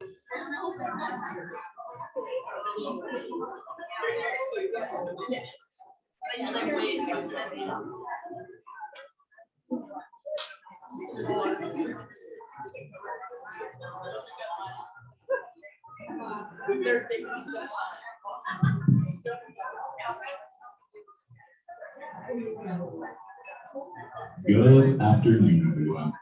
Good afternoon, everyone.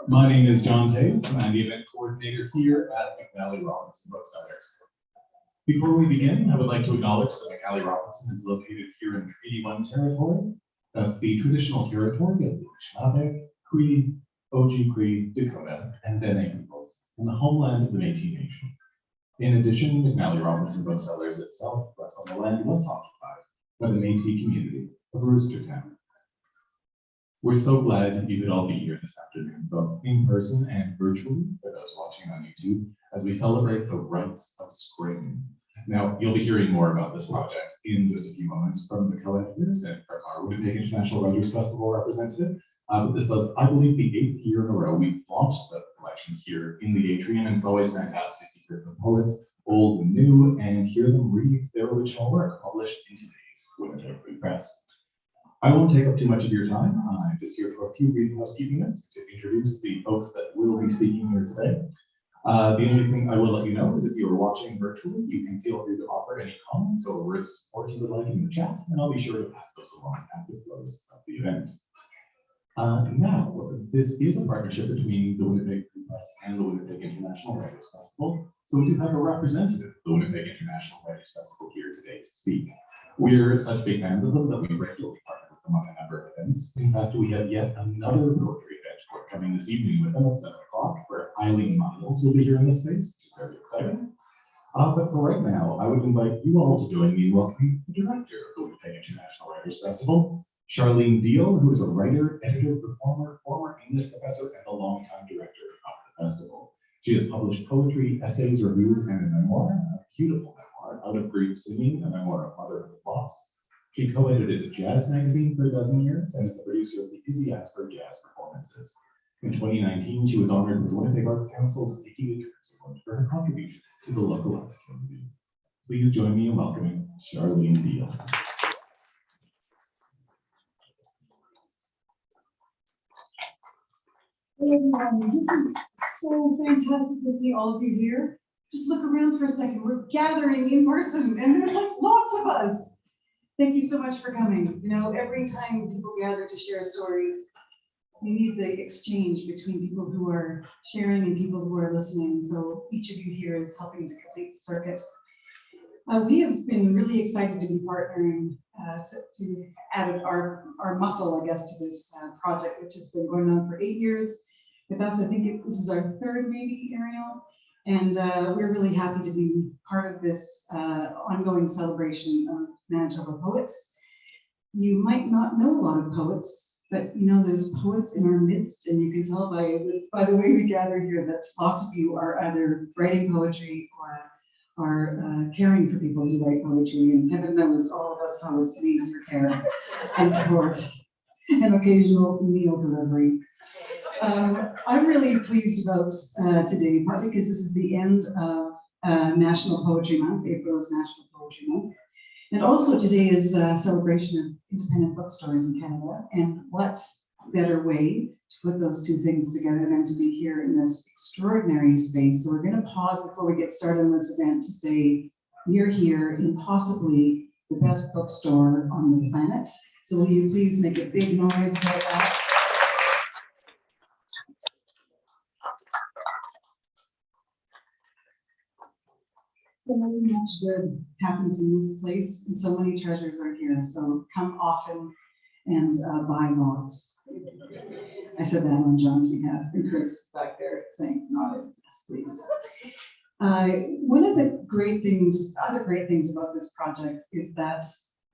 My name is John Taves, and I'm the event coordinator here at McNally Robinson Booksellers. Before we begin, I would like to acknowledge that McNally Robinson is located here in Treaty 1 territory. That's the traditional territory of the Anishinaabe, Cree, Ojibwe, Dakota, and Dene peoples, and the homeland of the Métis Nation. In addition, McNally Robinson Booksellers itself rests on the land once occupied by the Métis community of Roostertown. We're so glad you could all be here this afternoon, both in person and virtually for those watching on YouTube, as we celebrate the rites of spring. Now, you'll be hearing more about this project in just a few moments from the co-editors and from our Winnipeg International Writers Festival representative. But this was, I believe, the 8th year in a row we've launched the collection here in the atrium, and it's always fantastic to hear from poets, old and new, and hear them read their original work published in today's Winnipeg Free Press. I won't take up too much of your time. I'm just here for a few brief housekeeping minutes to introduce the folks that will be speaking here today. The only thing I will let you know is if you are watching virtually, you can feel free to offer any comments or words of support you would like in the chat, and I'll be sure to pass those along at the close of the event. Now, this is a partnership between the Winnipeg Free Press and the Winnipeg International Writers Festival, so we do have a representative of the Winnipeg International Writers Festival here today to speak. We're such big fans of them that we regularly partner with them on a number of events. In fact, we have yet another poetry event forthcoming this evening with them at 7 o'clock, where Eileen Miles will be here in this space, which is very exciting. But for right now, I would invite you all to join me in welcoming the director of the Winnipeg International Writers Festival, Charlene Deal, who is a writer, editor, performer, former English professor, and a longtime director of the festival. She has published poetry, essays, reviews, and a memoir, a beautiful memoir, Out of Grief Singing, a memoir of motherhood loss. She co-edited a jazz magazine for a dozen years and is the producer of the Izzy Asper Jazz Performances. In 2019, she was honored with the Winnipeg Arts Council's Vicky Victor's Award for her contributions to the local arts community. Please join me in welcoming Charlene Deal. This is so fantastic to see all of you here. Just look around for a second. We're gathering in person, and there's like lots of us. Thank you so much for coming. You know, every time people gather to share stories, we need the exchange between people who are sharing and people who are listening. So each of you here is helping to complete the circuit. We have been really excited to be partnering to add our muscle, I guess, to this project, which has been going on for 8 years with us. I think this is our third, maybe, Ariel. And we're really happy to be part of this ongoing celebration of Manitoba poets. You might not know a lot of poets, but you know there's poets in our midst, and you can tell by the way we gather here that lots of you are either writing poetry or are caring for people who write poetry, and heaven knows all of us poets need your care and support and occasional meal delivery. I'm really pleased about today, partly because this is the end of National Poetry Month. April is National Poetry Month. And also today is a celebration of independent bookstores in Canada. And what better way to put those two things together than to be here in this extraordinary space. So we're going to pause before we get started on this event to say, we're here in possibly the best bookstore on the planet. So will you please make a big noise about that? So much good happens in this place, and so many treasures are here. So come often and buy lots. I said that on John's behalf, and Chris back there saying, "Nodded, yes, please." One of the other great things about this project is that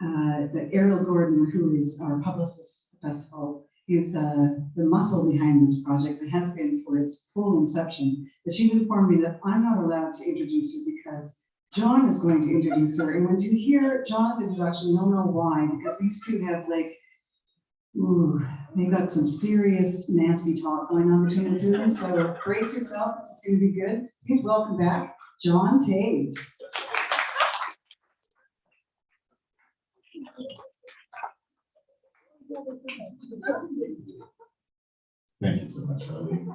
Ariel Gordon, who is our publicist at the festival, is the muscle behind this project. It has been for its full inception. But she's informed me that I'm not allowed to introduce her because John is going to introduce her. And when you hear John's introduction, you'll know why, because these two have like Ooh, they've got some serious nasty talk going on between the two of them, so brace yourself, this is gonna be good. Please welcome back John Taves. Thank you so much, Charlie.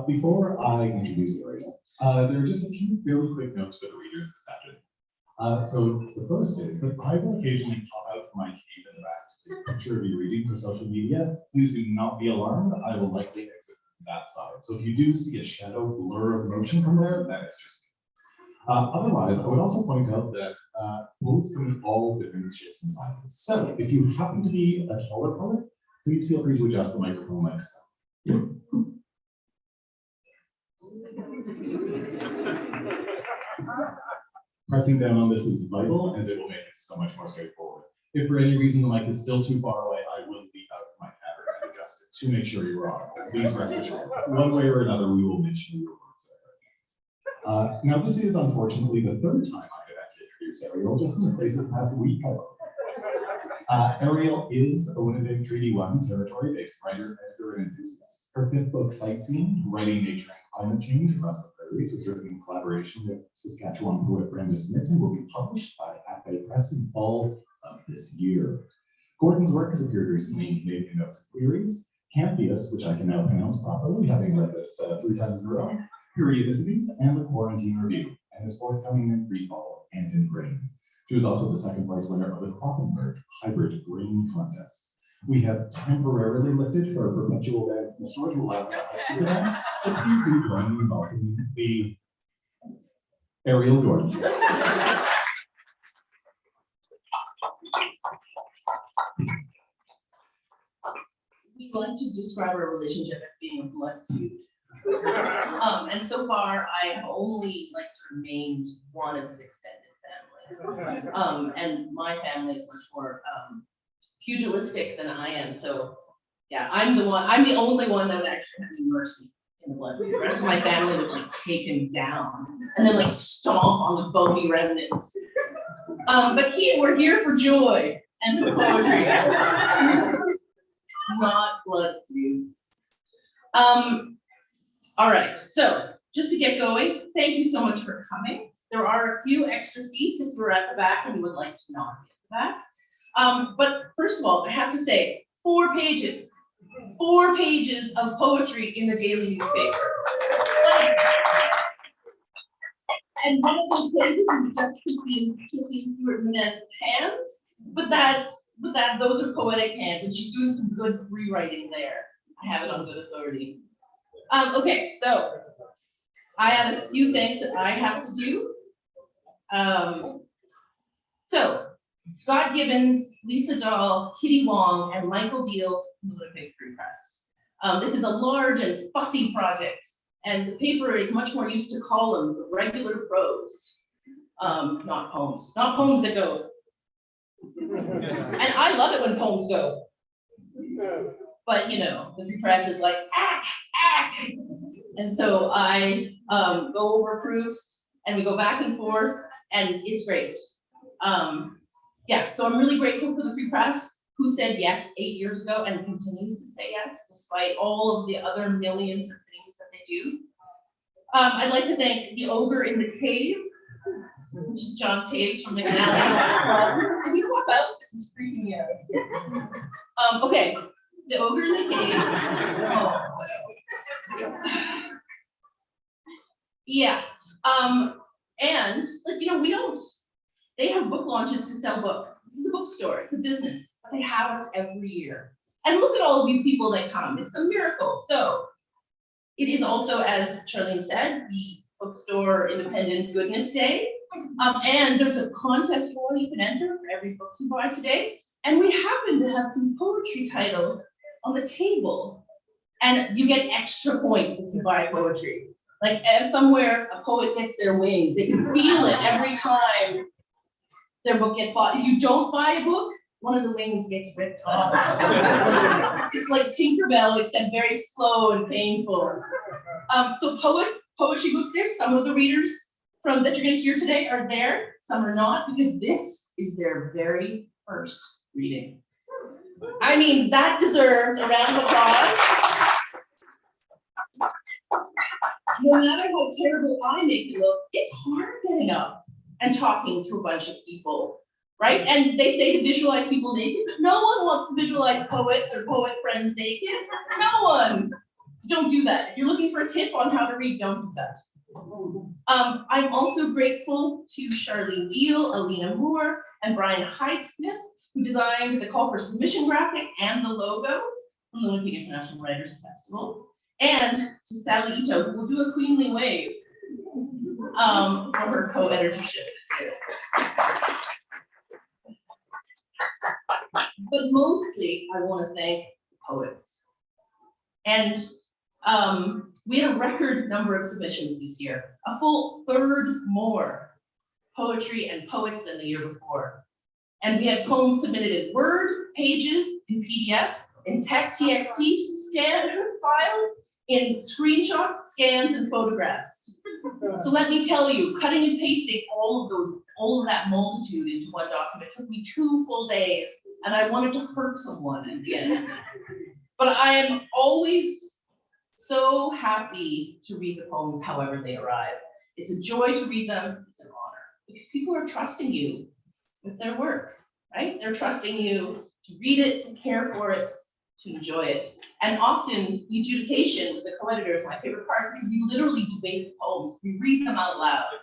Before I introduce Ariel, there are just a few really quick notes for the readers this afternoon. So the first is that I will occasionally pop out from my cave in the back to take a picture of you reading for social media. Please do not be alarmed. I will likely exit from that side. So if you do see a shadow blur of motion from there, that is just me. Otherwise, I would also point out that poets come in all different shapes and sizes. So if you happen to be a taller poet, please feel free to adjust the microphone like so. Pressing down on this is vital, as it will make it so much more straightforward. If for any reason the mic is still too far away, I will leap out of my cabin and adjust it to make sure you are audible. Please rest assured, one way or another, we will mention your words. Now, this is unfortunately the third time I have actually introduced Ariel, just in the space of the past week. Ariel is a Winnipeg Treaty 1 territory-based writer, editor, and enthusiast. Her fifth book, Sightseeing, Writing Nature and Climate Change Across the Prairies, was written in collaboration with Saskatchewan poet Brenda Smith and will be published by McNally Press in fall of this year. Gordon's work has appeared recently in Canadian Notes and Queries, Campus, which I can now pronounce properly, having read this 3 times in a row, Periodicities, and the Quarantine Review, and is forthcoming in Freefall and in Grain. She was also the second place winner of the Kloppenberg Hybrid Grain Contest. We have temporarily lifted her perpetual ban from the store to allow this event, so please do join me in welcoming the Ariel Gordon. We like to describe our relationship as being a blood feud. And so far, I have only sort of named one of his extended family. And my family is much more pugilistic than I am. So yeah, I'm the only one that would actually have any mercy in the blood feud. The rest of my family would take him down and then stomp on the bony remnants. But we're here for joy and for poetry. Not blood feuds. All right, so just to get going, thank you so much for coming. There are a few extra seats if you're at the back and you would like to not be at the back. But first of all, I have to say, 4 pages of poetry in the daily newspaper. And one of those pages is just kissing Stuart Menez's hands, but those are poetic hands, and she's doing some good free writing there. I have it on good authority. Okay, so I have a few things that I have to do. So Scott Gibbons, Lisa Dahl, Kitty Wong, and Michael Deal from the Winnipeg Free Press. This is a large and fussy project, and the paper is much more used to columns of regular prose, not poems that go. And I love it when poems go. But the Free Press is like, ack. And so I go over proofs and we go back and forth, and it's great. Yeah, so I'm really grateful for the Free Press, who said yes 8 years ago and continues to say yes, despite all of the other millions of things that they do. I'd like to thank the ogre in the cave, which is John Taves from McNally Robinson. Can you walk out? This is freaking me out. Okay, the ogre in the cave. Oh. Yeah, and they have book launches to sell books. This is a bookstore, it's a business, but they have us every year. And look at all of you people that come, it's a miracle. So it is also, as Charlene said, the bookstore independent goodness day. And there's a contest where you can enter for every book you buy today. And we happen to have some poetry titles on the table. And you get extra points if you buy poetry. If somewhere a poet gets their wings, they can feel it every time their book gets bought. If you don't buy a book, one of the wings gets ripped off. It's like Tinkerbell, except very slow and painful. So poetry books there, some of the readers that you're gonna hear today are there, some are not, because this is their very first reading. I mean, that deserves a round of applause. No matter how terrible I make it look, it's hard getting up and talking to a bunch of people, right? And they say to visualize people naked, but no one wants to visualize poets or poet friends naked. No one. So don't do that. If you're looking for a tip on how to read, don't do that. I'm also grateful to Charlene Deal, Alina Moore, and Brian Hyde-Smith, who designed the call for submission graphic and the logo from the Winnipeg International Writers Festival, and to Sally Ito, who will do a queenly wave for her co-editorship this year. But mostly, I want to thank the poets. And we had a record number of submissions this year, a full third more poetry and poets than the year before. And we had poems submitted in Word, pages, in PDFs, in TXT scan files, in screenshots, scans, and photographs. So let me tell you, cutting and pasting all of that multitude into one document took me 2 full days, and I wanted to hurt someone at the end. But I am always so happy to read the poems however they arrive. It's a joy to read them, it's an honor, because people are trusting you with their work, right? They're trusting you to read it, to care for it, to enjoy it. And often the adjudication with the co-editor is my favorite part, because we literally debate the poems, we read them out loud.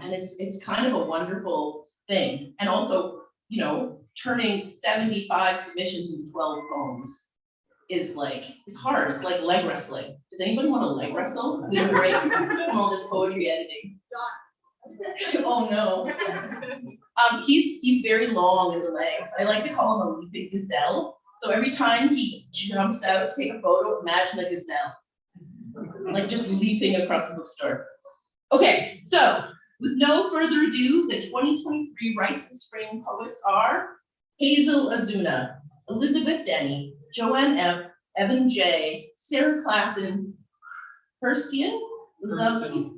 And it's kind of a wonderful thing. And also, you know, turning 75 submissions into 12 poems is like, it's hard. It's like leg wrestling. Does anybody want to leg wrestle? We have a break from all this poetry editing. Oh no. He's very long in the legs. I like to call him a leaping gazelle. So every time he jumps out to take a photo, imagine a gazelle. Like just leaping across the bookstore. Okay, so with no further ado, the 2023 Rites of Spring poets are Hazel Azuna, Elizabeth Denny, Joanne F., Evan J., Sarah Klassen, Kirstian Lazowski,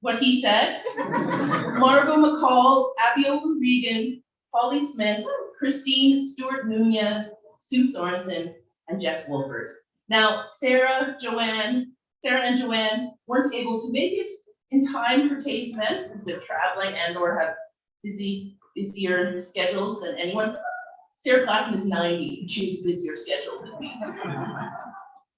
what he said, Margot McCall, Abiola Regan, Polly Smith, Christine Stewart Nunez, Sue Sorensen, and Jess Wolford. Now, Sarah and Joanne weren't able to make it in time for Tay's event because they're traveling and or have busier schedules than anyone. Sarah Klassen is 90 and she has a busier schedule than me.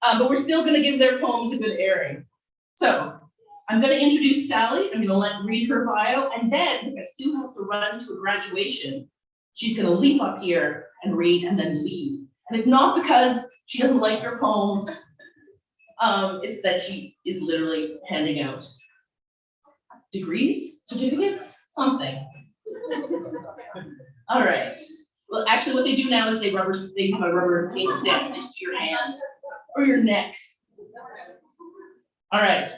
But we're still gonna give their poems a good airing. So I'm gonna introduce Sally, I'm gonna read her bio, and then because Sue has to run to a graduation, she's gonna leap up here and read and then leave. And it's not because she doesn't like your poems, it's that she is literally handing out degrees, certificates, something. All right. Well, actually what they do now is they have a rubber ink stamp next to your hand or your neck. All right.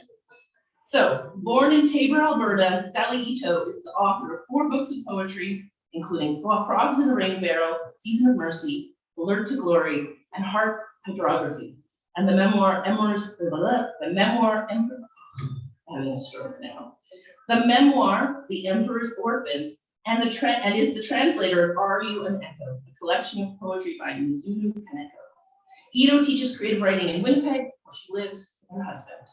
So, born in Tabor, Alberta, Sally Ito is the author of 4 books of poetry, including Frogs in the Rain Barrel, Season of Mercy, Alert to Glory, and Heart's Hydrography, and the memoir, The memoir, The Emperor's Orphans, and is the translator of Are You an Echo, a collection of poetry by Mizunu Kaneko. Ito teaches creative writing in Winnipeg, where she lives with her husband.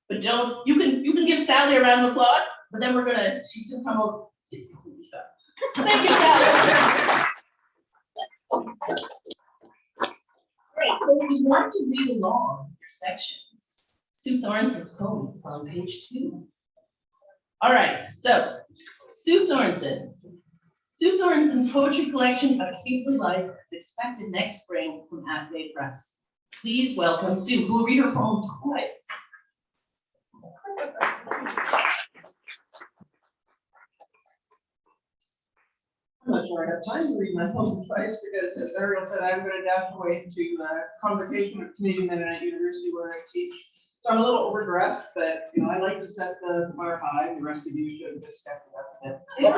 But you can give Sally a round of applause, but then she's gonna come over. It's completely fun. Thank you, Sally. Great, so if you want to read along with your sections, Sue Sorensen's poems is on page 2. All right, so Sue Sorensen. Sue Sorensen's poetry collection, Acutely Life, is expected next spring from McNally Press. Please welcome Sue, who will read her poem twice. I'm not sure I have time to read my poem twice because, as Ariel said, I'm going to dash away to a convocation of Canadian Mennonite University where I teach. So I'm a little overdressed, but I like to set the bar high. The rest of you should have just stepped it up a bit.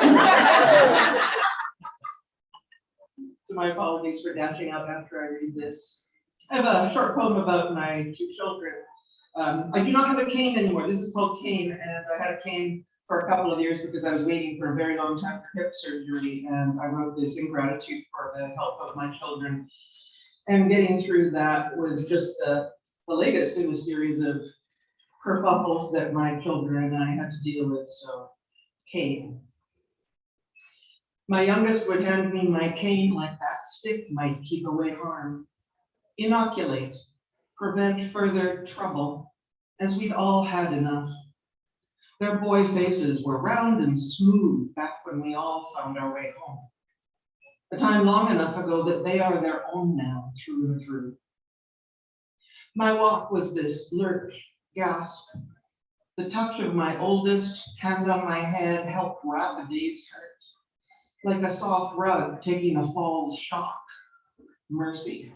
So my apologies for dashing out after I read this. I have a short poem about my 2 children. I do not have a cane anymore. This is called Cane, and I had a cane for a couple of years because I was waiting for a very long time for hip surgery, and I wrote this in gratitude for the help of my children. And getting through that was just the latest in a series of kerfuffles that my children and I had to deal with, so cane. My youngest would hand me my cane like that stick might keep away harm. Inoculate, prevent further trouble, as we'd all had enough. Their boy faces were round and smooth back when we all found our way home. A time long enough ago that they are their own now, through and through. My walk was this lurch, gasp. The touch of my oldest, hand on my head, helped wrap a day's hurt. Like a soft rug taking a fall's shock. Mercy.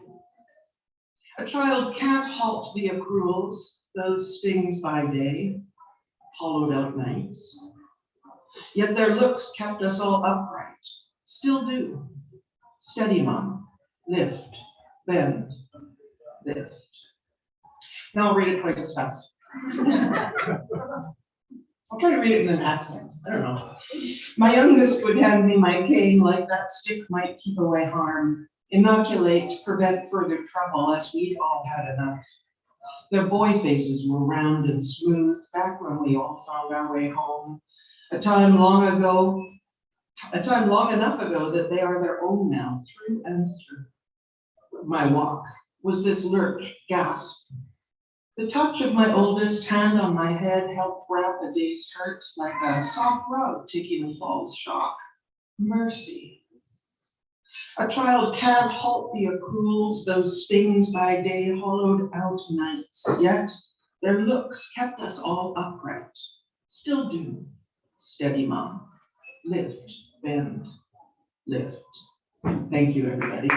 A child can't halt the accruals, those stings by day, hollowed out nights. Yet their looks kept us all upright, still do. Steady, Mom. Lift, bend, lift. Now I'll read it twice as fast. I'll try to read it in an accent. I don't know. My youngest would hand me my cane like that stick might keep away harm. Inoculate, prevent further trouble, as we'd all had enough. Their boy faces were round and smooth back when we all found our way home. A time long enough ago that they are their own now, through and through. My walk was this lurch, gasp. The touch of my oldest, hand on my head, helped wrap a day's hurt like a soft rug taking a fall's shock. Mercy. A child can't halt the accruals, those stings by day, hollowed out nights. Yet their looks kept us all upright. Still do. Steady, Mom. Lift, bend, lift. Thank you, everybody.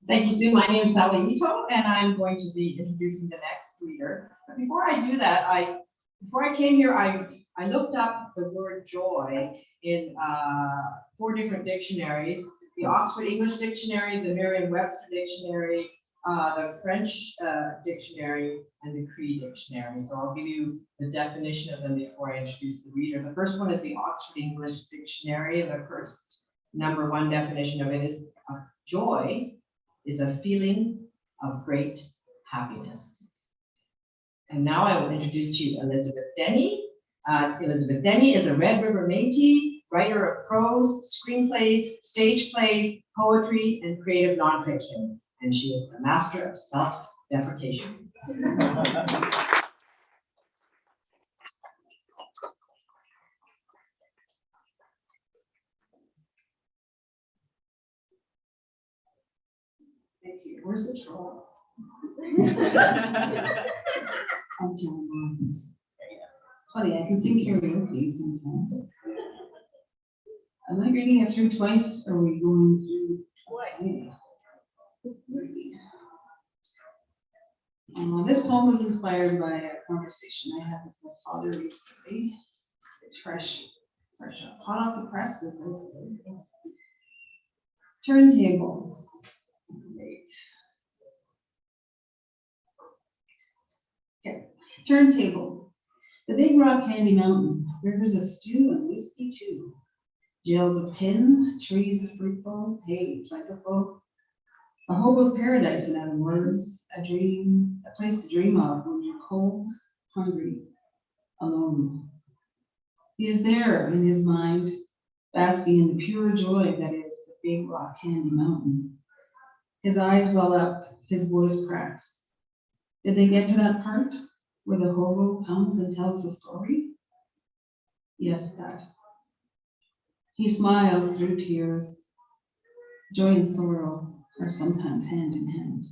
Thank you, Sue. My name is Sally Ito, and I'm going to be introducing the next reader. But before I do that, before I came here, I looked up the word joy in 4 different dictionaries: the Oxford English Dictionary, the Merriam-Webster Dictionary, the French Dictionary, and the Cree Dictionary. So I'll give you the definition of them before I introduce the reader. The first one is the Oxford English Dictionary. The first #1 definition of it is joy is a feeling of great happiness. And now I will introduce to you Elizabeth Denny. Elizabeth Denny is a Red River Métis, writer of prose, screenplays, stage plays, poetry, and creative nonfiction. And she is the master of self-deprecation. Thank you. Where's the troll? I'm telling you. It's funny, I can sing karaoke sometimes. I like reading it through twice. Are we going through twice? This poem was inspired by a conversation I had with my father recently. It's fresh up, hot off the press. This is turntable. Great. Okay, turntable. The big rock candy mountain, rivers of stew and whiskey too. Jails of tin, trees fruitful, hay plentiful. A hobo's paradise in other words, a dream, a place to dream of when you're cold, hungry, alone. He is there in his mind, basking in the pure joy that is the big rock candy mountain. His eyes well up, his voice cracks. Did they get to that part where the hobo comes and tells the story? Yes, Dad. He smiles through tears. Joy and sorrow are sometimes hand in hand.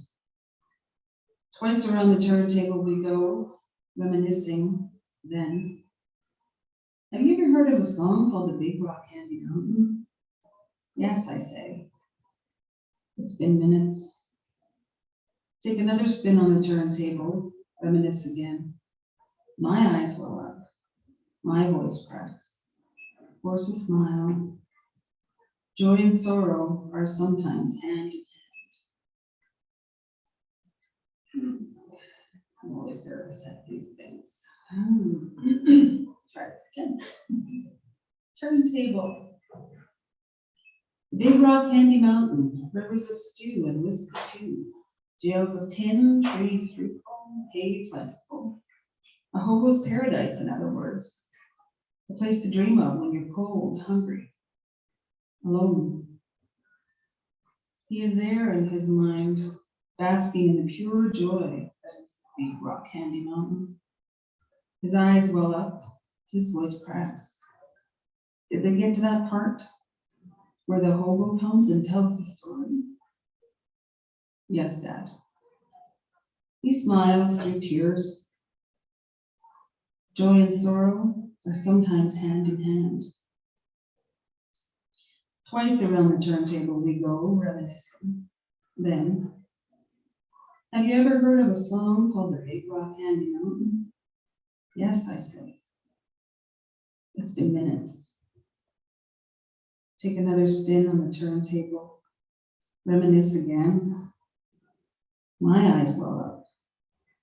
Twice around the turntable we go, reminiscing then. Have you ever heard of a song called The Big Rock Candy Mountain? Yes, I say. It's been minutes. Take another spin on the turntable, reminisce again. My eyes well up, my voice cracks. Force a smile. Joy and sorrow are sometimes hand in hand. I'm always nervous at these things. Let's try this again. Turntable. Big Rock Candy Mountain, rivers of stew and whiskey too. Jails of tin, trees fruitful, hay plentiful. A hobo's paradise, in other words. A place to dream of when you're cold, hungry, alone. He is there in his mind, basking in the pure joy that is Big Rock Candy Mountain. His eyes well up, his voice cracks. Did they get to that part where the hobo comes and tells the story? Yes, Dad. He smiles through tears. Joy and sorrow are sometimes hand in hand. Twice around the turntable we go, reminiscing. Then, have you ever heard of a song called the Big Rock Candy Mountain? Yes, I say. It's been minutes. Take another spin on the turntable. Reminisce again. My eyes well up.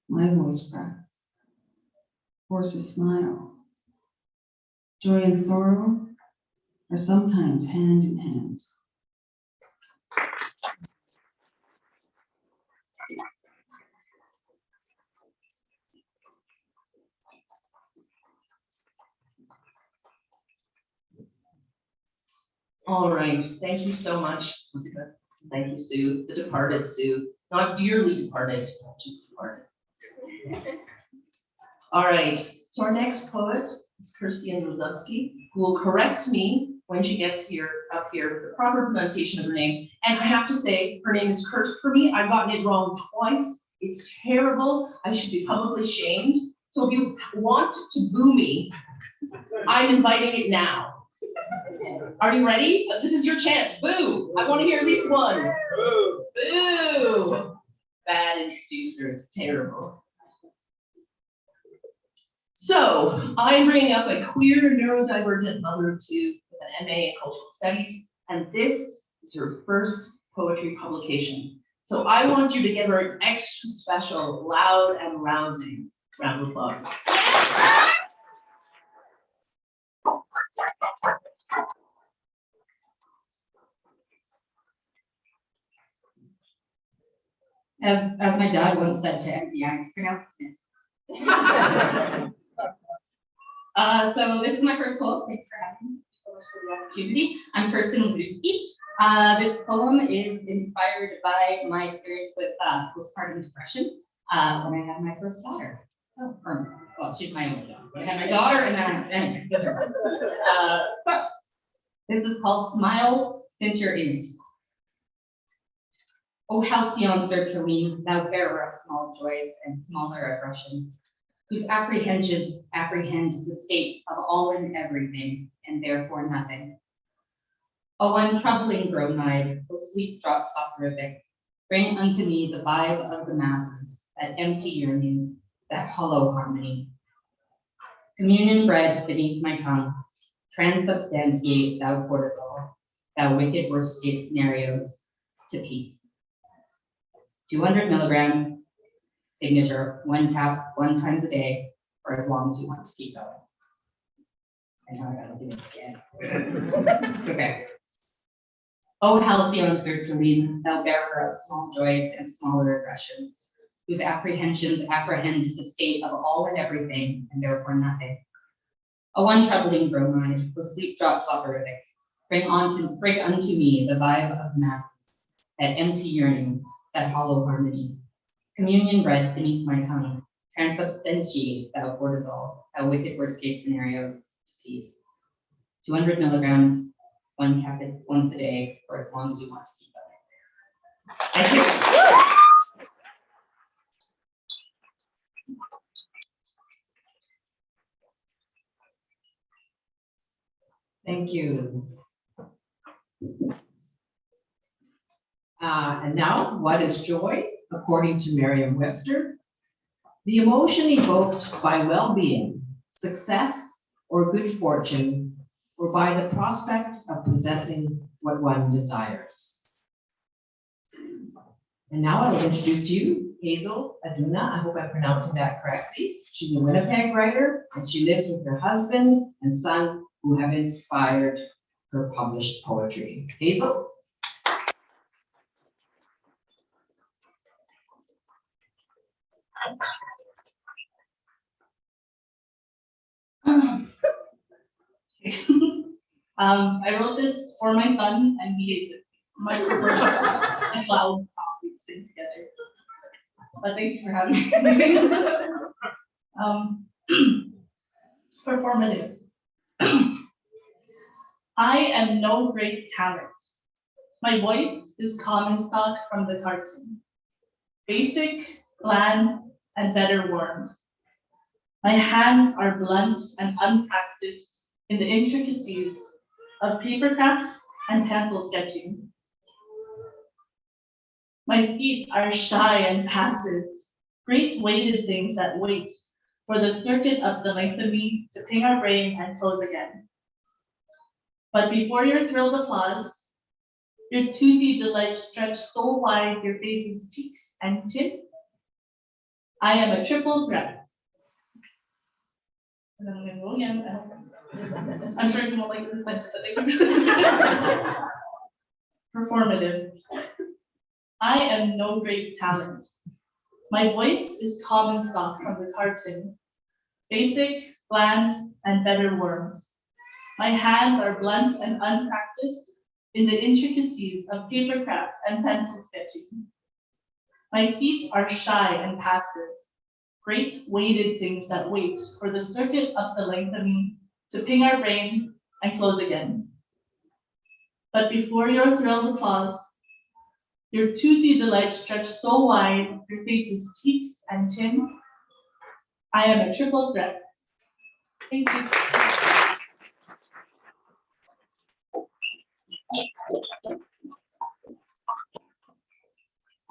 My voice cracks. Force a smile. Joy and sorrow are sometimes hand in hand. All right, thank you so much, Jessica. Thank you, Sue, the departed Sue, not dearly departed, just departed. All right, so our next poet is Kirsten Lazubski, who will correct me when she gets up here with the proper pronunciation of her name. And I have to say, her name is cursed for me. I've gotten it wrong twice. It's terrible. I should be publicly shamed. So if you want to boo me, I'm inviting it now. Are you ready? This is your chance. Boo! I want to hear at least one. Boo! Boo! Bad introducer. It's terrible. So I'm bringing up a queer neurodivergent mother of two with an MA in cultural studies, and this is her first poetry publication. So I want you to give her an extra special, loud and rousing round of applause. As my dad once said to MPI, it's pronounced Smith. So this is my first poem. Thanks for having me. Thanks so much for the opportunity. I'm Kirsten Lazubski. This poem is inspired by my experience with postpartum depression when I had my first daughter. Well, she's my only daughter. But I had my daughter, and then anyway, with her. So this is called "Smile Since You're In It." O halcyon sertraline, thou bearer of small joys and smaller aggressions, whose apprehensions apprehend the state of all and everything, and therefore nothing. O untroubling bromide, O sweet drop soporific, bring unto me the vibe of the masses, that empty yearning, that hollow harmony. Communion bread beneath my tongue, transubstantiate thou cortisol, thou wicked worst case scenarios, to peace. 200 milligrams, signature, 1 cap, 1 times a day, for as long as you want to keep going. And now I gotta do it again. Okay. O halcyon sertraline, thou bearer of small joys and smaller aggressions, whose apprehensions apprehend the state of all and everything, and therefore nothing. O untroubling bromide, O sleep drop soporific, bring unto me the vibe of masses, that empty yearning, that hollow harmony. Communion bread beneath my tongue, transubstantiate thou cortisol, thou wicked worst case scenarios, to peace. 200 milligrams, 1 cap once a day, for as long as you want to keep going. Thank you. Thank you. And now, what is joy? According to Merriam-Webster, the emotion evoked by well-being, success, or good fortune, or by the prospect of possessing what one desires. And now I will introduce to you Hazel Aduna. I hope I'm pronouncing that correctly. She's a Winnipeg writer, and she lives with her husband and son who have inspired her published poetry. Hazel? I wrote this for my son and he hates it. My first a cloud song we sing together. But thank you for having me. Performative. I am no great talent. My voice is common stock from the cartoon. Basic, bland, and better warmed. My hands are blunt and unpracticed in the intricacies of papercraft and pencil sketching. My feet are shy and passive, great weighted things that wait for the circuit up the length of me to ping our brain and close again. But before your thrilled applause, your toothy delight stretched so wide your face's cheeks and chin, I am a triple breath. And then I'm gonna go again. I'm sure you won't like this sentence, but thank you. Performative. I am no great talent. My voice is common stock from the cartoon. Basic, bland, and better warmed. My hands are blunt and unpracticed in the intricacies of papercraft and pencil sketching. My feet are shy and passive, great weighted things that wait for the circuit up the length of me to ping our brain and close again. But before your thrilled applause, your toothy delight stretched so wide, your face's cheeks and chin, I am a triple threat. Thank you.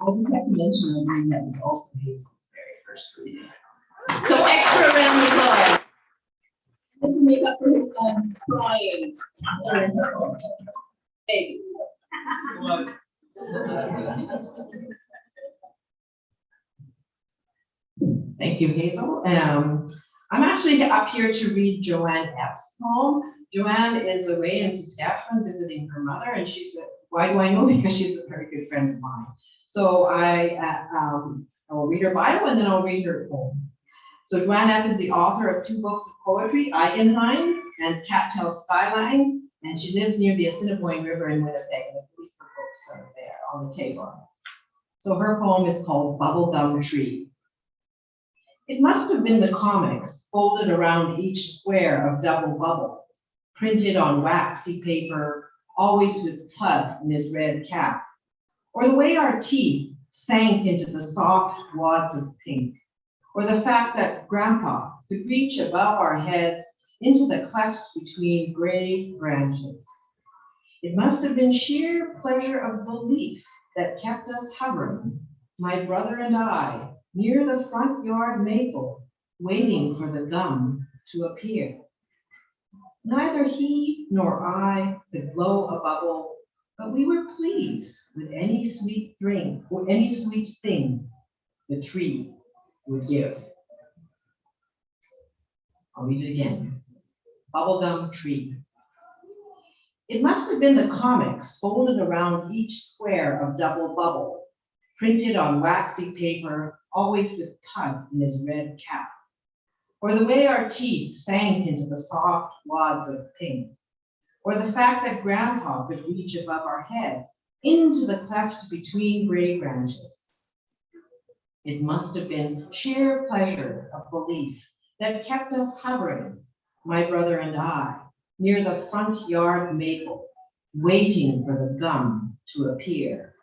I just have to mention a reading that was also Hazel's very first reading. So extra round of applause. To make up for his crying. Baby. Thank you, Hazel. I'm actually up here to read Joanne Epps' poem. Joanne is away in Saskatchewan visiting her mother, and why do I know? Because she's a very good friend of mine. So I will read her bio and then I'll read her poem. So Joanne Epps is the author of 2 books of poetry, Eigenheim and Cattail Skyline, and she lives near the Assiniboine River in Winnipeg, and I believe her books are there on the table. So her poem is called Bubblegum Tree. It must have been the comics folded around each square of double bubble, printed on waxy paper, always with Pud in his red cap, or the way our teeth sank into the soft wads of pink, or the fact that Grandpa could reach above our heads into the cleft between gray branches. It must have been sheer pleasure of belief that kept us hovering, my brother and I, near the front yard maple, waiting for the gum to appear. Neither he nor I could blow a bubble, but we were pleased with any sweet drink or any sweet thing the tree would give. I'll read it again. Bubblegum Tree. It must have been the comics folded around each square of double bubble, printed on waxy paper, always with Pud in his red cap, or the way our teeth sank into the soft wads of pink, or the fact that Grandpa could reach above our heads into the cleft between gray branches. It must have been sheer pleasure of belief that kept us hovering, my brother and I, near the front yard maple, waiting for the gum to appear.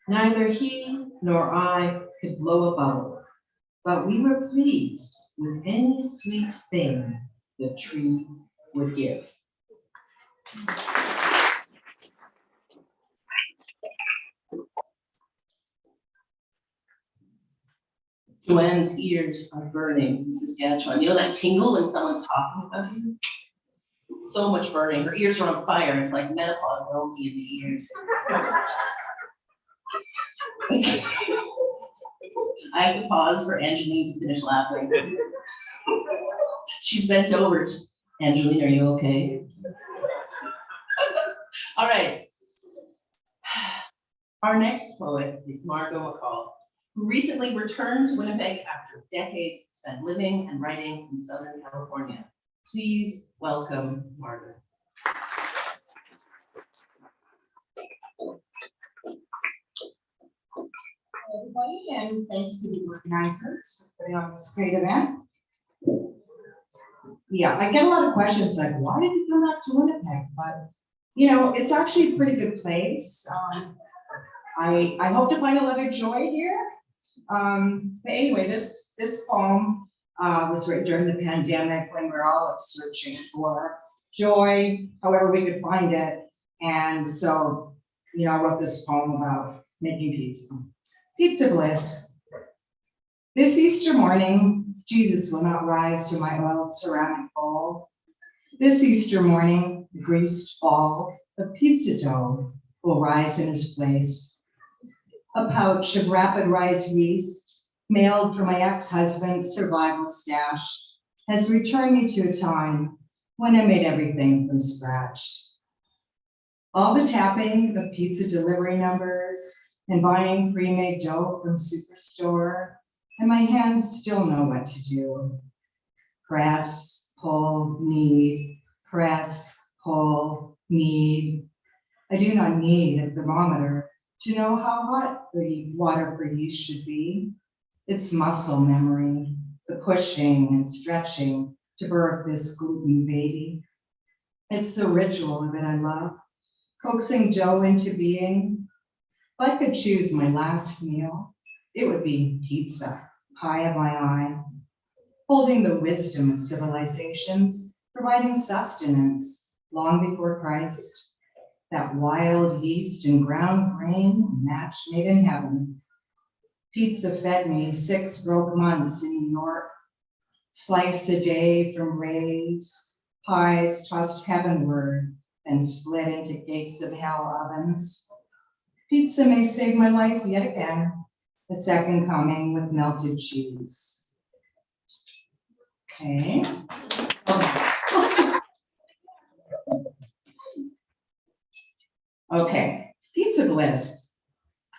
Neither he nor I could blow a bubble, but we were pleased with any sweet thing the tree would give. Joanne's ears are burning in Saskatchewan. You know that tingle when someone's talking about you? So much burning. Her ears are on fire. It's like menopause milky in the ears. I have to pause for Angeline to finish laughing. She's bent over. Angeline, are you okay? All right. Our next poet is Margot McCall, who recently returned to Winnipeg after decades spent living and writing in Southern California. Please welcome Margot. Everybody, and thanks to the organizers for putting on this great event. Yeah, I get a lot of questions like, why did you come out to Winnipeg? But, you know, it's actually a pretty good place. I hope to find a lot of joy here. But anyway, this poem was written during the pandemic when we were all searching for joy, however we could find it. And so, you know, I wrote this poem about making pizza. Pizza bliss. This Easter morning, Jesus will not rise from my oiled ceramic bowl. This Easter morning, the greased ball of pizza dough will rise in his place. A pouch of rapid rise yeast, mailed from my ex-husband's survival stash, has returned me to a time when I made everything from scratch. All the tapping of pizza delivery numbers and buying pre-made dough from Superstore, and my hands still know what to do. Press, pull, knead, press, pull, knead. I do not need a thermometer to know how hot the water for yeast should be. It's muscle memory, the pushing and stretching to birth this gluten baby. It's the ritual of it I love, coaxing dough into being. If I could choose my last meal, it would be pizza, pie of my eye, holding the wisdom of civilizations, providing sustenance long before Christ. That wild yeast and ground grain, match made in heaven. Pizza fed me 6 broke months in New York, slice a day from Ray's, pies tossed heavenward and slid into gates of hell ovens. Pizza may save my life yet again, a second coming with melted cheese. Okay. Okay, pizza bliss.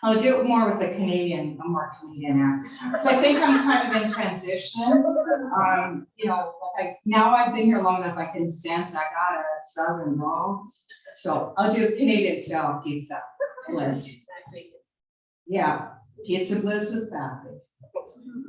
I'll do it more with a more Canadian accent. So I think I'm kind of in transition. You know, now I've been here long enough, I can sense I got a Southern drawl. So I'll do Canadian style pizza bliss. Yeah, pizza bliss with fabric.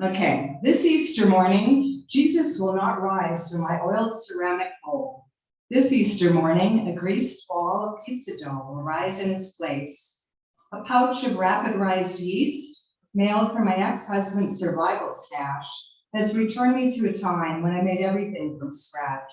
Okay, this Easter morning, Jesus will not rise from my oiled ceramic bowl. This Easter morning, a greased ball of pizza dough will rise in its place. A pouch of rapid rise yeast, mailed from my ex-husband's survival stash, has returned me to a time when I made everything from scratch.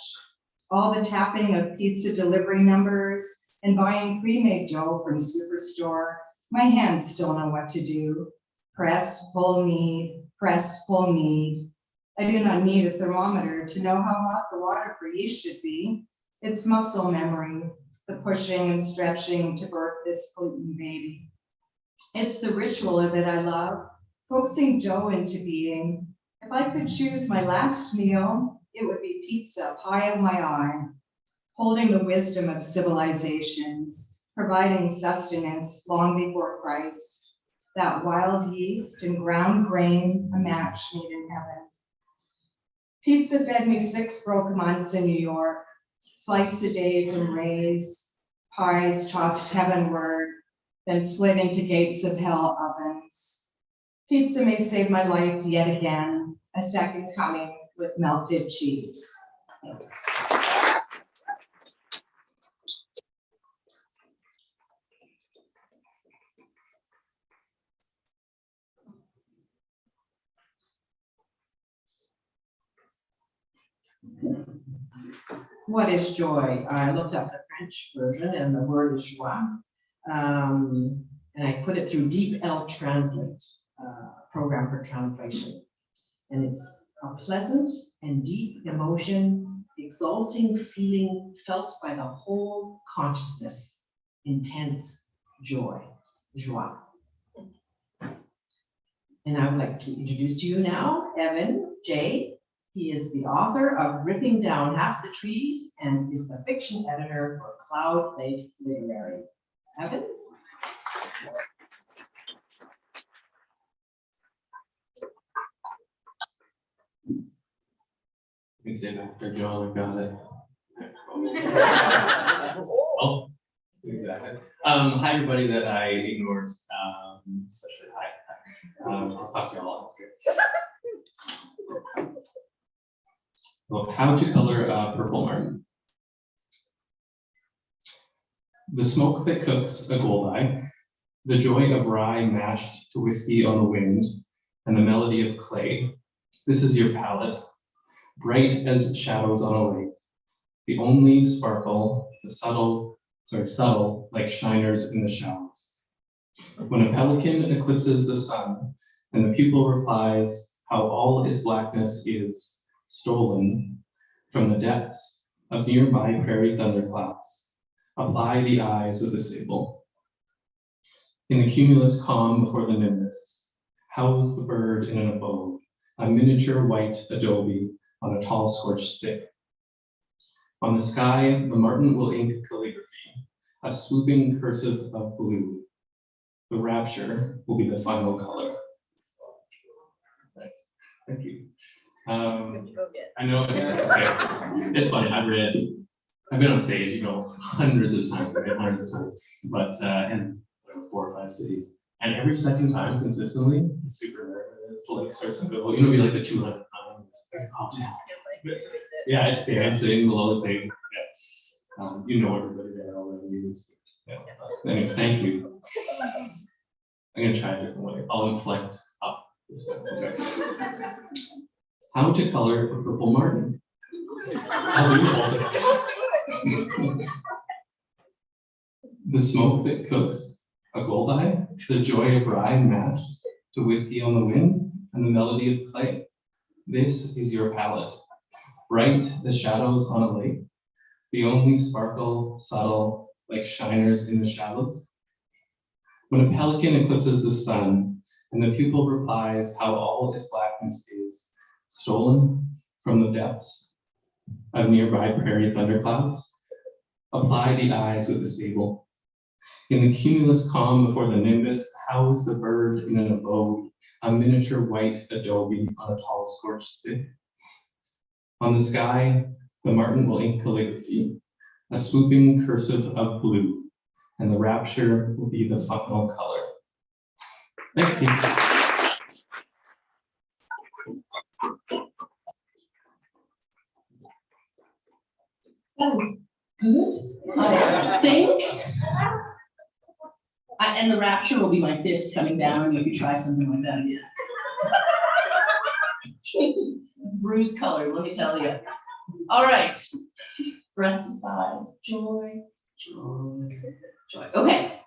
All the tapping of pizza delivery numbers and buying pre-made dough from Superstore, my hands still know what to do. Press, pull, knead, press, pull, knead. I do not need a thermometer to know how hot the water for yeast should be. It's muscle memory, the pushing and stretching to birth this gluten baby. It's the ritual of it I love, coaxing dough into being. If I could choose my last meal, it would be pizza, pie of my eye, holding the wisdom of civilizations, providing sustenance long before Christ. That wild yeast and ground grain, a match made in heaven. Pizza fed me 6 broke months in New York, slice a day from Ray's, pies tossed heavenward, then slid into gates of hell ovens. Pizza may save my life yet again, a second coming with melted cheese. Thanks. What is joy? I looked up the French version and the word is joie. And I put it through DeepL Translate, program for translation. And it's a pleasant and deep emotion exalting feeling felt by the whole consciousness, intense joy, joie. And I would like to introduce to you now Evan J. He is the author of Ripping Down Half the Trees and is the fiction editor for Cloud Lake Literary. Evan? You can say that for Joel, I got it. Oh, exactly. Hi, everybody that I ignored, especially hi. I'll talk to you all after. Well, how to color a purple martin. The smoke that cooks a goldeye, the joy of rye mashed to whiskey on the wind, and the melody of clay. This is your palette, bright as shadows on a lake. The only sparkle, the subtle like shiners in the shallows. When a pelican eclipses the sun, and the pupil replies how all its blackness is stolen from the depths of nearby prairie thunderclouds. Apply the eyes of the sable. In the cumulus calm before the nimbus, house the bird in an abode, a miniature white adobe on a tall scorched stick. On the sky, the martin will ink calligraphy, a swooping cursive of blue. The rapture will be the final color. Right. Thank you. I know, it's okay. It's funny, I've been on stage, hundreds of times, right? Hundreds of times, but in 4 or 5 cities. And every second time, consistently, it's super nervous, like starts to go, be like the 200th time. Oh, yeah, it's dancing below the thing. Yeah. Everybody there already. Yeah. Anyways, thank you. I'm gonna try a different way. I'll inflect up this time. Okay. How to color a purple martin. The smoke that cooks a goldeye, the joy of rye mashed to whiskey on the wind, and the melody of clay. This is your palette, bright as shadows on a lake, the only sparkle subtle like shiners in the shallows. When a pelican eclipses the sun, and the pupil replies how all its blackness is stolen from the depths of nearby prairie thunderclouds, apply the eyes with the sable. In the cumulus calm before the nimbus, house the bird in an abode, a miniature white adobe on a tall scorched stick. On the sky, the martin will ink calligraphy, a swooping cursive of blue, and the rapture will be the final color. Thanks, team. That was good, I think. And the rapture will be my fist coming down if you try something like that again. It's bruise colored, let me tell you. All right, breaths aside, joy, joy, joy. Okay,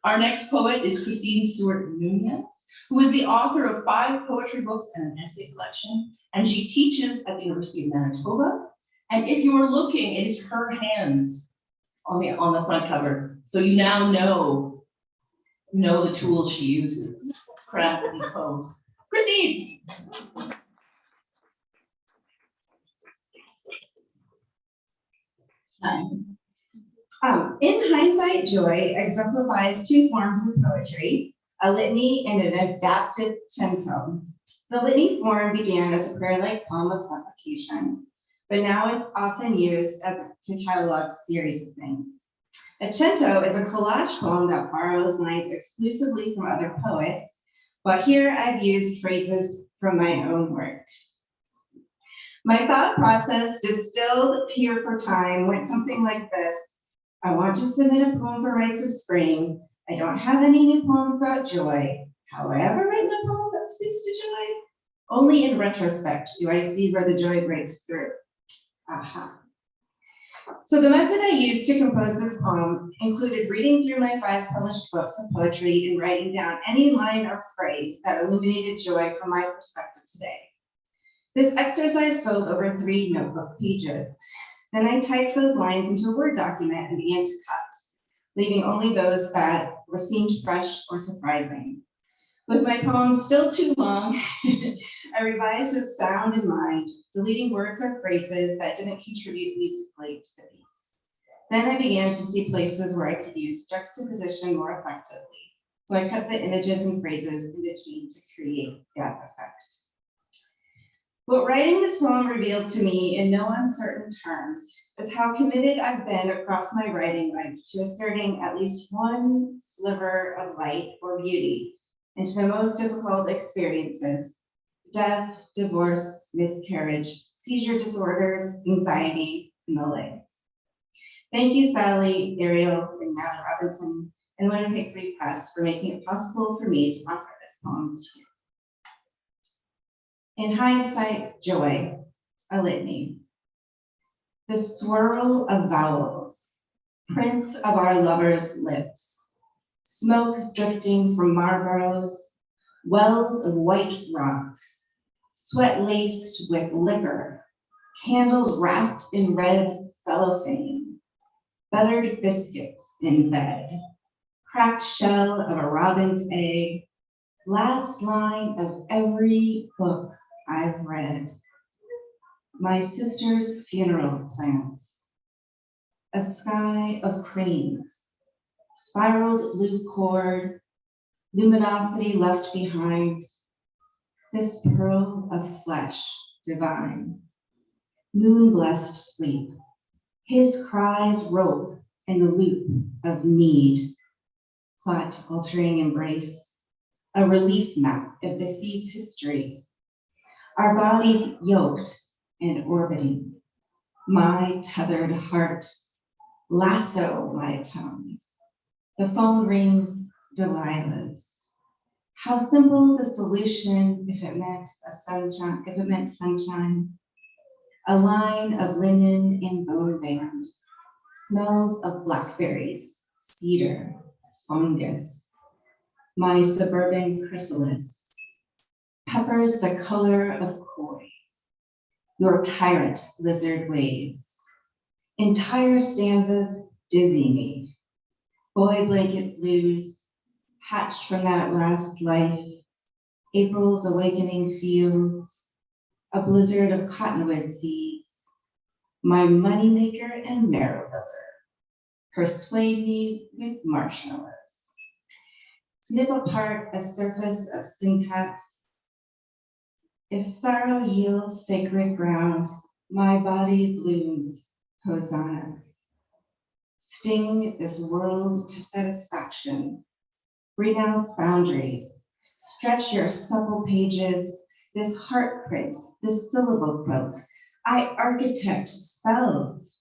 our next poet is Christine Stewart Nunez, who is the author of 5 poetry books and an essay collection, and she teaches at the University of Manitoba. And if you are looking, it is her hands on the front cover, so you now know the tools she uses to craft these poems. Christine. In hindsight, joy exemplifies 2 forms of poetry, a litany and an adapted canto. The litany form began as a prayer-like poem of supplication, but now is often used to catalog a series of things. A canto is a collage poem that borrows lines exclusively from other poets, but here I've used phrases from my own work. My thought process, distilled here for time, went something like this. I want to submit a poem for Rites of Spring. I don't have any new poems about joy. However, written a poem that speaks to joy. Only in retrospect do I see where the joy breaks through. Aha. So the method I used to compose this poem included reading through my 5 published books of poetry and writing down any line or phrase that illuminated joy from my perspective today. This exercise filled over 3 notebook pages. Then I typed those lines into a Word document and began to cut, leaving only those that seemed fresh or surprising. With my poems still too long, I revised with sound in mind, deleting words or phrases that didn't contribute musically to the piece. Then I began to see places where I could use juxtaposition more effectively. So I cut the images and phrases in between to create that effect. What writing this poem revealed to me in no uncertain terms is how committed I've been across my writing life to asserting at least one sliver of light or beauty into the most difficult experiences: death, divorce, miscarriage, seizure disorders, anxiety, and malaise. Thank you, Sally, Ariel, and McNally Robinson, and Winnipeg Free Press for making it possible for me to offer this poem to you. In hindsight, joy, a litany. The swirl of vowels, prints of our lovers' lips, smoke drifting from Marlboros, wells of white rock, sweat laced with liquor, candles wrapped in red cellophane, buttered biscuits in bed, cracked shell of a robin's egg, last line of every book I've read, my sister's funeral plans, a sky of cranes, spiraled blue cord, luminosity left behind, this pearl of flesh divine, moon-blessed sleep, his cries rope in the loop of need, plot-altering embrace, a relief map of deceased history, our bodies yoked and orbiting, my tethered heart, lasso my tongue. The phone rings, Delilah's. How simple the solution if it meant sunshine. A line of linen in bone band, smells of blackberries, cedar, fungus. My suburban chrysalis, peppers the color of koi. Your tyrant lizard waves. Entire stanzas dizzy me. Boy blanket blues, hatched from that last life. April's awakening fields, a blizzard of cottonwood seeds. My moneymaker and marrow builder, persuade me with marshmallows. Snip apart a surface of syntax. If sorrow yields sacred ground, my body blooms hosannas. Sting this world to satisfaction. Renounce boundaries. Stretch your supple pages, this heart print, this syllable quilt. I architect spells.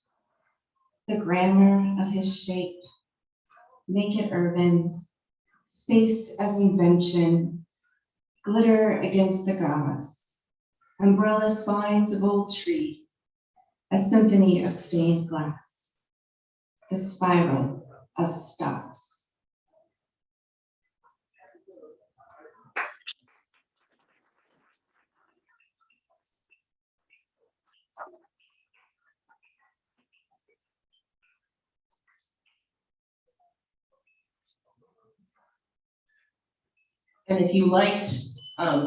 The grammar of his shape, make it urban, space as invention, glitter against the gauze, umbrella spines of old trees, a symphony of stained glass, the spiral of stops. And if you liked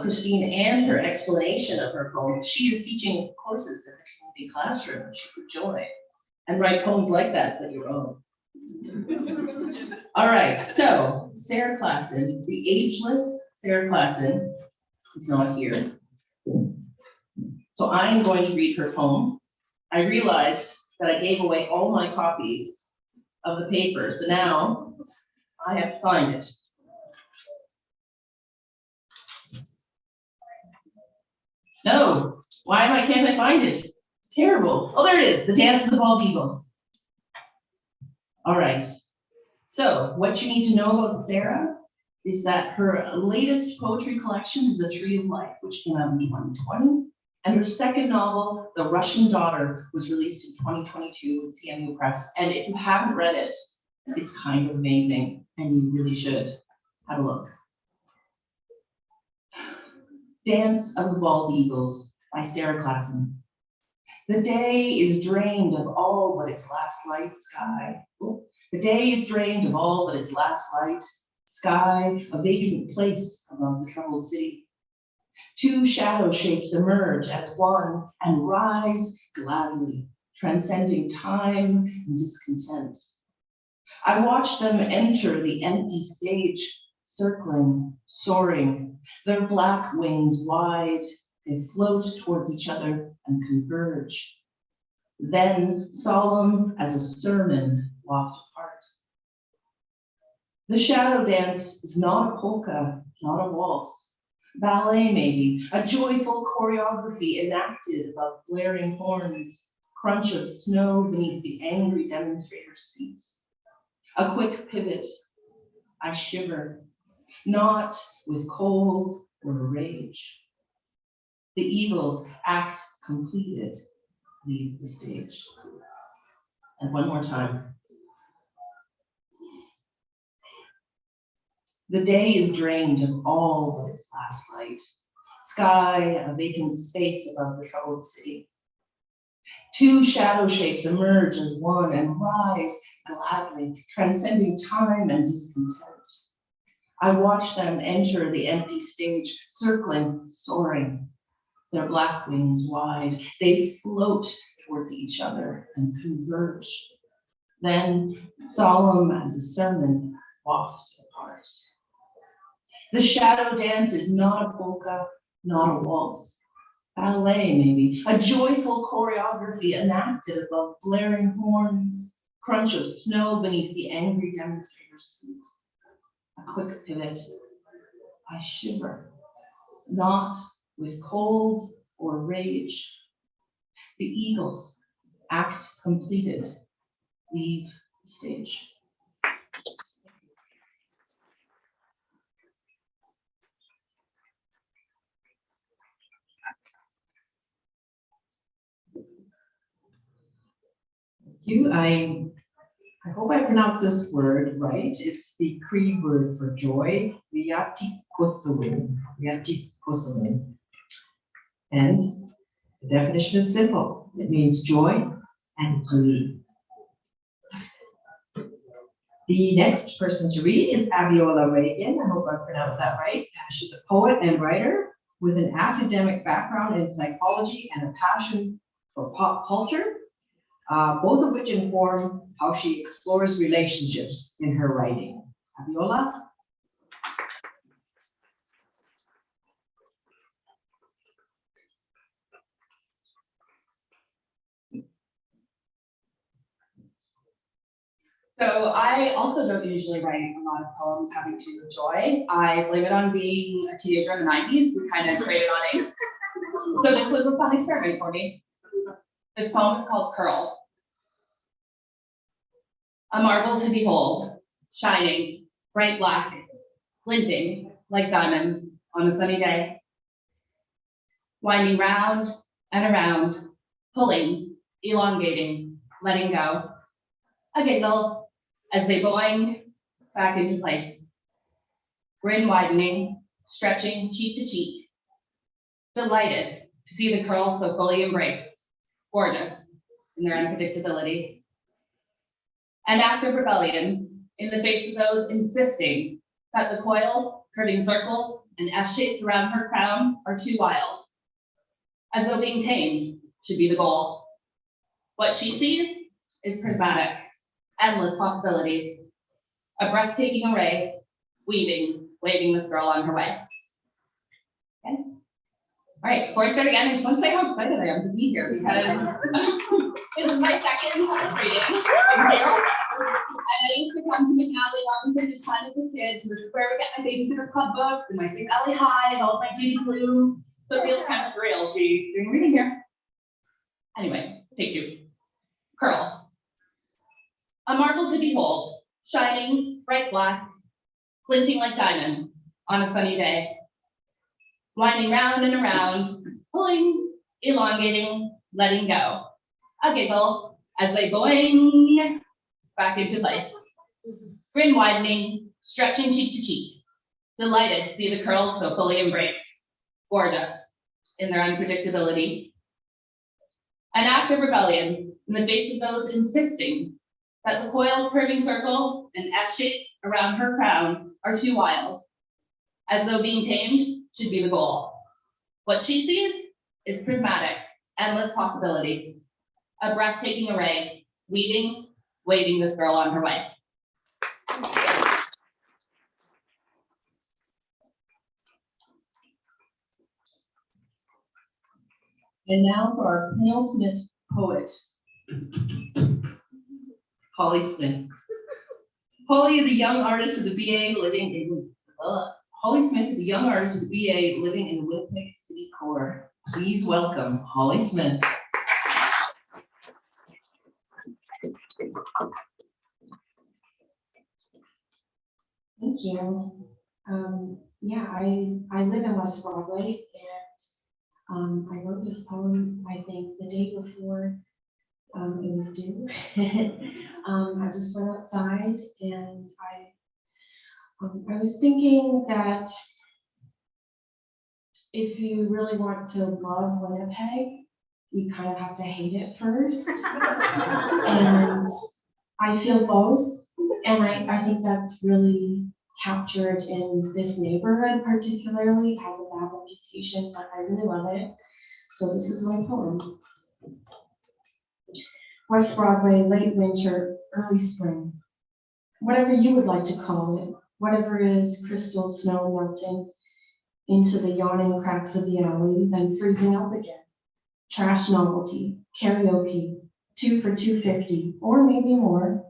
Christine and her explanation of her poem, she is teaching courses in the community classroom. She could join and write poems like that, but your own. All right, so Sarah Klassen, the ageless Sarah Klassen, is not here. So I am going to read her poem. I realized that I gave away all my copies of the paper, so now I have to find it. No, can't I find it? It's terrible. Oh, there it is, The Dance of the Bald Eagles. All right, so what you need to know about Sarah is that her latest poetry collection is The Tree of Life, which came out in 2020. And her second novel, The Russian Daughter, was released in 2022 with CMU Press. And if you haven't read it, it's kind of amazing and you really should have a look. Dance of the Bald Eagles by Sarah Klassen. The day is drained of all but its last light sky. The day is drained of all but its last light sky, a vacant place above the troubled city. Two shadow shapes emerge as one and rise gladly, transcending time and discontent. I watch them enter the empty stage, circling, soaring, their black wings wide. They float towards each other and converge. Then, solemn as a sermon, waft apart. The shadow dance is not a polka, not a waltz. Ballet, maybe, a joyful choreography enacted above blaring horns, crunch of snow beneath the angry demonstrators' feet. A quick pivot. I shiver, not with cold or rage. The eagles, act completed, leave the stage. And one more time. The day is drained of all but its last light. Sky, a vacant space above the troubled city. Two shadow shapes emerge as one and rise gladly, transcending time and discontent. I watch them enter the empty stage, circling, soaring, their black wings wide. They float towards each other and converge. Then, solemn as a sermon, waft apart. The shadow dance is not a polka, not a waltz. Ballet, maybe, a joyful choreography enacted above blaring horns, crunch of snow beneath the angry demonstrators' feet. A quick pivot. I shiver, not with cold or rage. The eagles, act completed, leave the stage. I hope I pronounced this word right. It's the Cree word for joy, Viatikosawin. And the definition is simple. It means joy and glee. The next person to read is Ariel Reagan. I hope I pronounced that right. She's a poet and writer with an academic background in psychology and a passion for pop culture. Both of which inform how she explores relationships in her writing. Abiola? So I also don't usually write a lot of poems having to do with joy. I blame it on being a teenager in the 90s who kind of traded on angst. So this was a fun experiment for me. This poem is called Curl. A marble to behold, shining, bright black, glinting like diamonds on a sunny day. Winding round and around, pulling, elongating, letting go. A giggle as they boing back into place. Grin widening, stretching cheek to cheek. Delighted to see the curls so fully embraced, gorgeous in their unpredictability. An act of rebellion in the face of those insisting that the coils, curving circles, and S-shapes around her crown are too wild, as though being tamed should be the goal. What she sees is prismatic, endless possibilities, a breathtaking array, weaving, waving this girl on her way. Okay. All right, before I start again, I just want to say how excited I am to be here because this is my second time reading. And I used to come to McNally Robinson a ton as a kid. This is where I get my Babysitters Club books and my St. Valley High and all of my Judy Blume. So it feels kind of surreal to be doing reading here. Anyway, take two. Curls. A marble to behold, shining, bright black, glinting like diamonds on a sunny day. Winding round and around, pulling, elongating, letting go. A giggle as they boing back into place. Grin widening, stretching cheek to cheek. Delighted to see the curls so fully embraced. Gorgeous in their unpredictability. An act of rebellion in the face of those insisting that the coil's curving circles and S-shapes around her crown are too wild, as though being tamed should be the goal. What she sees is prismatic, endless possibilities, a breathtaking array, waving this girl on her way. And now for our penultimate poet, Holly Smith. Holly is a young artist with a BA living in, Holly Smith is a young artist with a BA living in the Winnipeg City core. Please welcome Holly Smith. Thank you. Yeah, I live in West Broadway, and I wrote this poem, I think, the day before it was due. I just went outside, and I was thinking that if you really want to love Winnipeg, you kind of have to hate it first. And I feel both, and I think that's really captured in this neighborhood particularly. It has a bad reputation, but I really love it. So this is my poem. West Broadway, late winter, early spring. Whatever you would like to call it, whatever is crystal snow melting into the yawning cracks of the alley, then freezing up again. Trash novelty, karaoke, 2 for $2.50, or maybe more.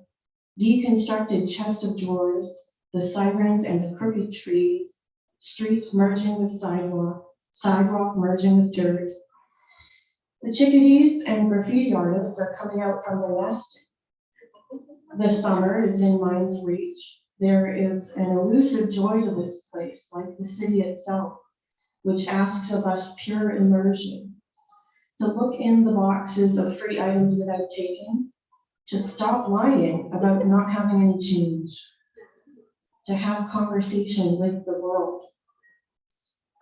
Deconstructed chest of drawers, the sirens and the crooked trees, street merging with sidewalk, sidewalk merging with dirt. The chickadees and graffiti artists are coming out from their nesting. The summer is in mind's reach. There is an elusive joy to this place, like the city itself, which asks of us pure immersion. To look in the boxes of free items without taking, to stop lying about not having any change, to have conversation with the world.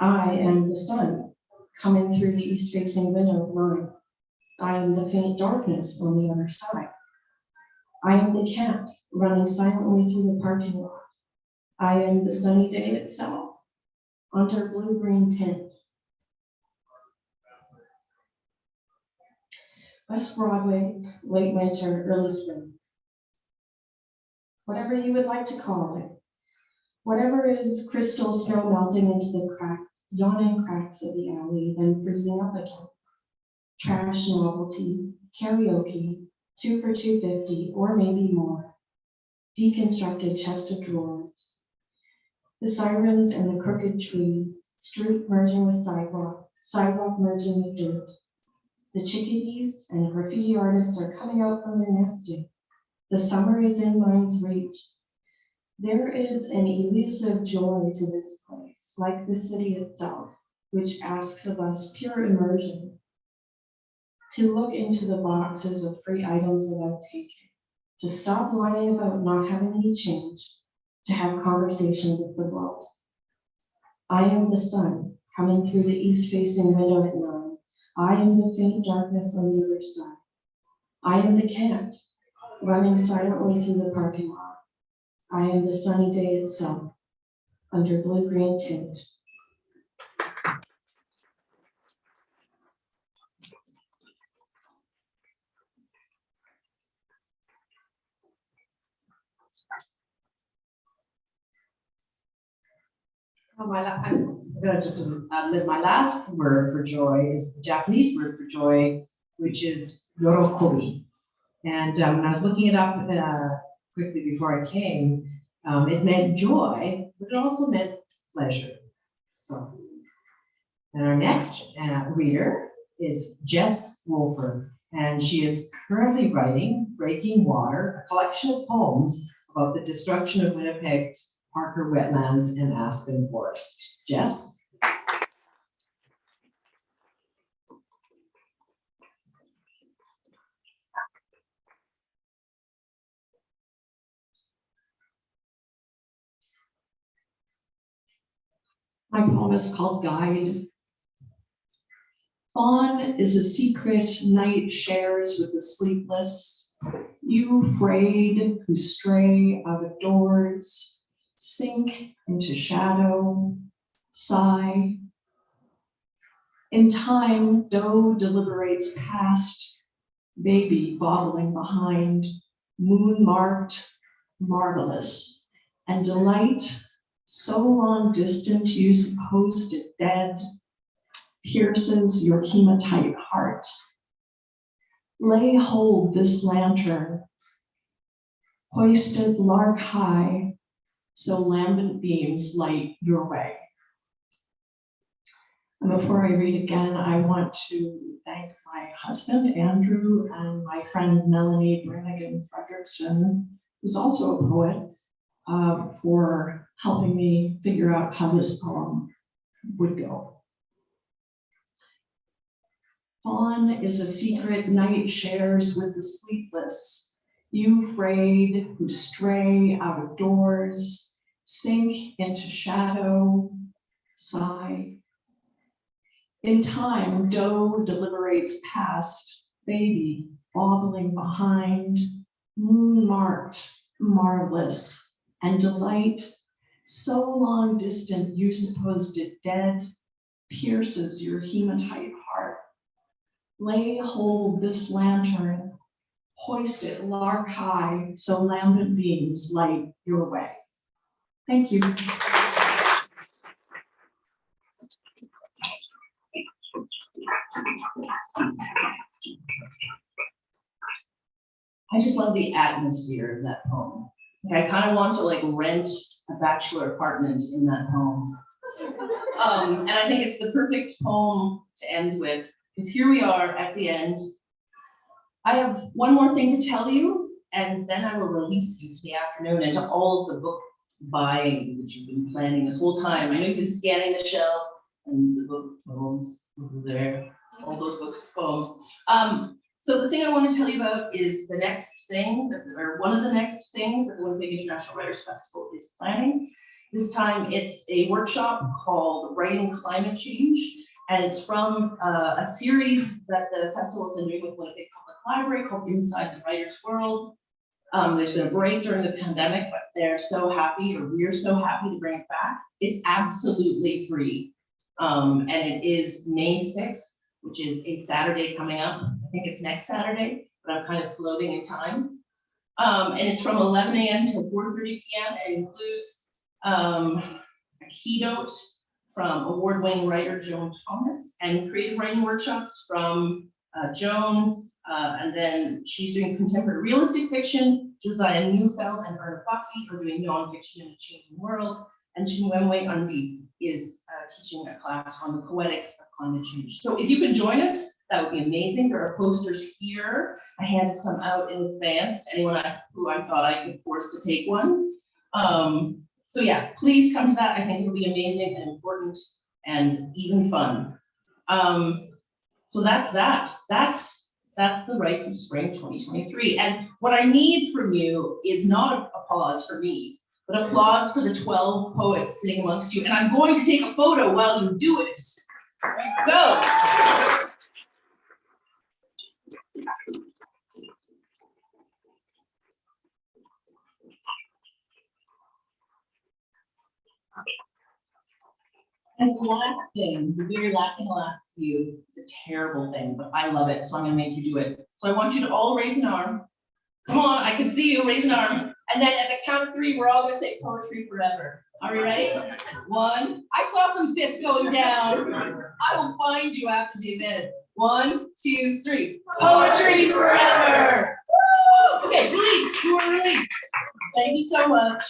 I am the sun coming through the east-facing window of mine. I am the faint darkness on the other side. I am the cat running silently through the parking lot. I am the sunny day itself, under blue-green tint. West Broadway, late winter, early spring. Whatever you would like to call it, whatever is crystal snow melting into the yawning cracks of the alley, then freezing up again. Trash novelty, karaoke, 2 for $2.50, or maybe more. Deconstructed chest of drawers. The sirens and the crooked trees, street merging with sidewalk, sidewalk merging with dirt. The chickadees and graffiti artists are coming out from their nesting. The summer is in mind's reach. There is an elusive joy to this place, like the city itself, which asks of us pure immersion. To look into the boxes of free items without taking, to stop lying about not having any change, to have conversation with the world. I am the sun coming through the east-facing window at 9. I am the faint darkness on the other side. I am the cat running silently through the parking lot. I am the sunny day itself, under blue-green tint. I'm gonna just live. My last word for joy is the Japanese word for joy, which is yorokobi. And when I was looking it up quickly before I came, it meant joy, but it also meant pleasure. So, and our next reader is Jess Wolford, and she is currently writing Breaking Water, a collection of poems about the destruction of Winnipeg's Parker wetlands and aspen forest. Jess? My poem is called Guide. Fawn is a secret night shares with the sleepless. You frayed who stray out of doors, sink into shadow, sigh. In time, doe deliberates past, baby bobbling behind, moon-marked, marvelous, and delight, so long distant you supposed it dead, pierces your hematite heart. Lay hold this lantern, hoisted lark high, so lambent beams light your way. And before I read again, I want to thank my husband, Andrew, and my friend Melanie Brannigan Fredrickson, who's also a poet, for helping me figure out how this poem would go. Fawn is a secret night shares with the sleepless. You frayed who stray out of doors, sink into shadow, sigh. In time, doe deliberates past, baby bobbling behind, moon-marked, marvelous, and delight, so long distant you supposed it dead, pierces your hematite heart. Lay hold this lantern, hoist it lark high, so lambent beams light your way. Thank you. I just love the atmosphere of that poem. Like, I kind of want to like rent a bachelor apartment in that poem. And I think it's the perfect poem to end with, because here we are at the end. I have one more thing to tell you, and then I will release you for the afternoon into all of the book buying that you've been planning this whole time. I know you've been scanning the shelves and the book poems over there, all those books, poems. So the thing I want to tell you about is the next thing, or one of the next things that the Winnipeg International Writers Festival is planning. This time it's a workshop called Writing Climate Change, and it's from a series that the festival has been doing with Winnipeg Public Library called Inside the Writer's World. There's been a break during the pandemic, but they're so happy, or we're so happy to bring it back. It's absolutely free. And it is May 6th, which is a Saturday coming up. I think it's next Saturday, but I'm kind of floating in time. And it's from 11 a.m. to 4:30 p.m. It includes a keynote from award-winning writer Joan Thomas and creative writing workshops from Joan, and then she's doing contemporary realistic fiction. Josiah Neufeld and Erna Buffy are doing nonfiction in a changing world, and Chinwenwe Undi is teaching a class on the poetics of climate change. So if you can join us, that would be amazing. There are posters here. I handed some out in advance to anyone who I thought I could force to take one. So yeah, please come to that. I think it'll be amazing and important and even fun. So that's that. That's the Rites of Spring 2023. And what I need from you is not applause for me, but applause for the 12 poets sitting amongst you. And I'm going to take a photo while you do it. Go. And the last thing, the very last thing I'll ask you, it's a terrible thing, but I love it, so I'm gonna make you do it. So I want you to all raise an arm. Come on, I can see you, raise an arm. And then at the count of 3, we're all gonna say poetry forever. Are we ready? 1, I saw some fists going down. I will find you after the event. 1, 2, 3, poetry forever. Woo! Okay, release, you are released. Thank you so much.